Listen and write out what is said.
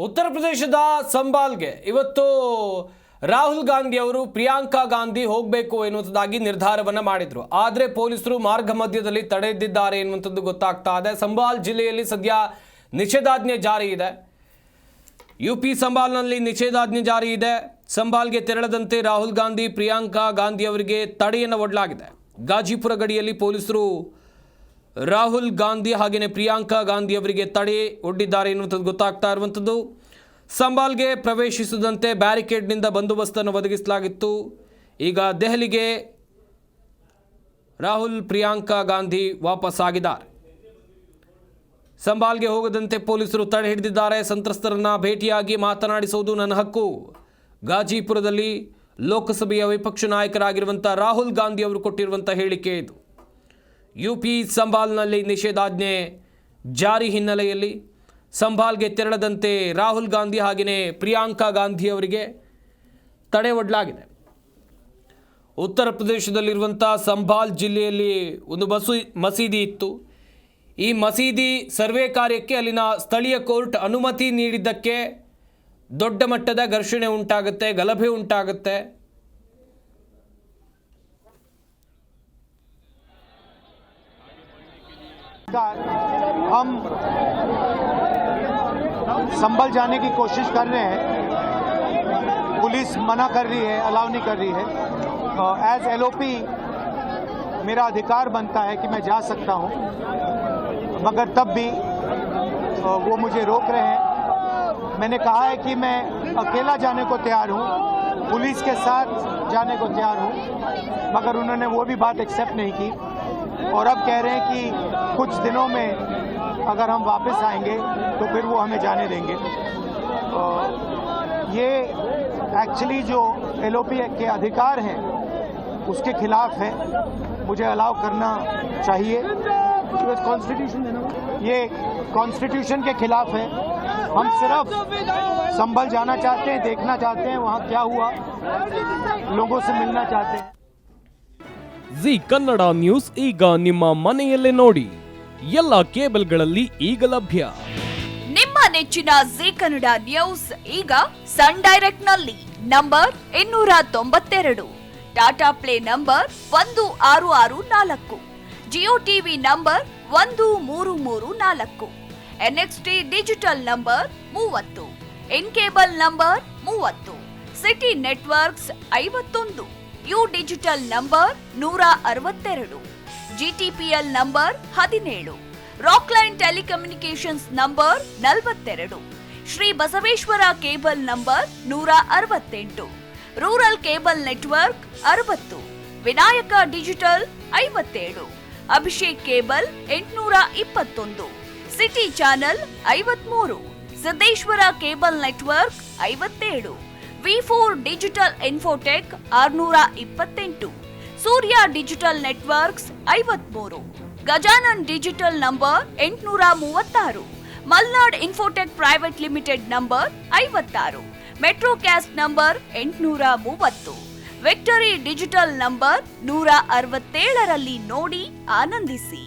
ಉತ್ತರ ಪ್ರದೇಶದ ಸಂಬಾಲ್ಗೆ ಇವತ್ತು ರಾಹುಲ್ ಗಾಂಧಿ ಅವರು ಪ್ರಿಯಾಂಕಾ ಗಾಂಧಿ ಹೋಗಬೇಕು ಎನ್ನುವುದಾಗಿ ನಿರ್ಧಾರವನ್ನ ಮಾಡಿದ್ರು. ಆದರೆ ಪೊಲೀಸರು ಮಾರ್ಗ ಮಧ್ಯದಲ್ಲಿ ತಡೆದಿದ್ದಾರೆ ಎನ್ನುವಂಥದ್ದು ಗೊತ್ತಾಗ್ತಾ ಇದೆ. ಸಂಬಾಲ್ ಜಿಲ್ಲೆಯಲ್ಲಿ ಸದ್ಯ ನಿಷೇಧಾಜ್ಞೆ ಜಾರಿ ಇದೆ. ಯುಪಿ ಸಂಬಾಲ್ನಲ್ಲಿ ನಿಷೇಧಾಜ್ಞೆ ಜಾರಿ ಇದೆ. ಸಂಬಾಲ್ಗೆ ತೆರಳದಂತೆ ರಾಹುಲ್ ಗಾಂಧಿ ಪ್ರಿಯಾಂಕಾ ಗಾಂಧಿ ಅವರಿಗೆ ತಡೆಯನ್ನು ಒಡ್ಡಲಾಗಿದೆ. ಗಾಜಿಪುರ ಗಡಿಯಲ್ಲಿ ಪೊಲೀಸರು ರಾಹುಲ್ ಗಾಂಧಿ ಹಾಗೆಯೇ ಪ್ರಿಯಾಂಕಾ ಗಾಂಧಿ ಅವರಿಗೆ ತಡೆ ಒಡ್ಡಿದ್ದಾರೆ ಎನ್ನುವಂಥದ್ದು ಗೊತ್ತಾಗ್ತಾ ಇರುವಂಥದ್ದು. ಸಂಬಾಲ್ಗೆ ಪ್ರವೇಶಿಸದಂತೆ ಬ್ಯಾರಿಕೇಡ್ನಿಂದ ಬಂದೋಬಸ್ತನ್ನು ಒದಗಿಸಲಾಗಿತ್ತು. ಈಗ ದೆಹಲಿಗೆ ರಾಹುಲ್ ಪ್ರಿಯಾಂಕಾ ಗಾಂಧಿ ವಾಪಸ್ ಆಗಿದ್ದಾರೆ. ಸಂಬಾಲ್ಗೆ ಹೋಗದಂತೆ ಪೊಲೀಸರು ತಡೆ ಹಿಡಿದಿದ್ದಾರೆ. ಸಂತ್ರಸ್ತರನ್ನು ಭೇಟಿಯಾಗಿ ಮಾತನಾಡಿಸುವುದು ನನ್ನ ಹಕ್ಕು. ಗಾಜಿಪುರದಲ್ಲಿ ಲೋಕಸಭೆಯ ವಿಪಕ್ಷ ನಾಯಕರಾಗಿರುವಂಥ ರಾಹುಲ್ ಗಾಂಧಿ ಅವರು ಕೊಟ್ಟಿರುವಂಥ ಹೇಳಿಕೆ ಇದು. ಯುಪಿ ಸಂಬಾಲ್ನಲ್ಲಿ ನಿಷೇಧಾಜ್ಞೆ ಜಾರಿ ಹಿನ್ನೆಲೆಯಲ್ಲಿ ಸಂಬಾಲ್ಗೆ ತೆರಳದಂತೆ ರಾಹುಲ್ ಗಾಂಧಿ ಹಾಗೆಯೇ ಪ್ರಿಯಾಂಕಾ ಗಾಂಧಿ ಅವರಿಗೆ ತಡೆ ಒಡ್ಡಲಾಗಿದೆ. ಉತ್ತರ ಪ್ರದೇಶದಲ್ಲಿರುವಂಥ ಸಂಬಾಲ್ ಜಿಲ್ಲೆಯಲ್ಲಿ ಒಂದು ಮಸೀದಿ ಇತ್ತು. ಈ ಮಸೀದಿ ಸರ್ವೆ ಕಾರ್ಯಕ್ಕೆ ಅಲ್ಲಿನ ಸ್ಥಳೀಯ ಕೋರ್ಟ್ ಅನುಮತಿ ನೀಡಿದ್ದಕ್ಕೆ ದೊಡ್ಡ ಮಟ್ಟದ ಘರ್ಷಣೆ ಉಂಟಾಗುತ್ತೆ, ಗಲಭೆ ಉಂಟಾಗುತ್ತೆ. हम संभल जाने की कोशिश कर रहे हैं. पुलिस मना कर रही है, अलाउ नहीं कर रही है. एज एलओपी मेरा अधिकार बनता है कि मैं जा सकता हूं, मगर तब भी वो मुझे रोक रहे हैं. मैंने कहा है कि मैं अकेला जाने को तैयार हूं, पुलिस के साथ जाने को तैयार हूं, मगर उन्होंने वो भी बात एक्सेप्ट नहीं की. और अब कह रहे हैं कि कुछ दिनों में अगर हम वापस आएंगे तो फिर वो हमें जाने देंगे. ये एक्चुअली जो एलओपी के अधिकार हैं उसके खिलाफ है. मुझे अलाउ करना चाहिए. ये कॉन्स्टिट्यूशन के खिलाफ है. हम सिर्फ संभल जाना चाहते हैं, देखना चाहते हैं वहाँ क्या हुआ, लोगों से मिलना चाहते हैं. ಜಿ ಕನ್ನಡ ನ್ಯೂಸ್ ಈಗ ನಿಮ್ಮ ಮನೆಯಲ್ಲೇ ನೋಡಿ. ಎಲ್ಲ ಕೇಬಲ್ಗಳಲ್ಲಿ ಈಗ ಲಭ್ಯ. ನಿಮ್ಮ ನೆಚ್ಚಿನ ಜಿ ಕನ್ನಡ ನ್ಯೂಸ್ ಈಗ ಸನ್ ಡೈರೆಕ್ಟ್ ನಲ್ಲಿ number 292, Tata Play number 1664, Jio TV number 1334, NXT digital number 30, in cable number 30, city networks 51, U digital number 162, GTPL number 17, Rockline telecommunications number 42, Shri Basaveshwara cable number 168, rural cable network 60, Vinayaka digital 57, Abhishek cable 821, city channel 53, Siddeshwara cable network 57, ವಿ4 digital infotech 628, Surya digital networks 53, Gajanan digital number 836, Malnad infotech private limited number 56, Metrocast number 830, victory digital number 167ರಲ್ಲಿ ನೋಡಿ ಆನಂದಿಸಿ.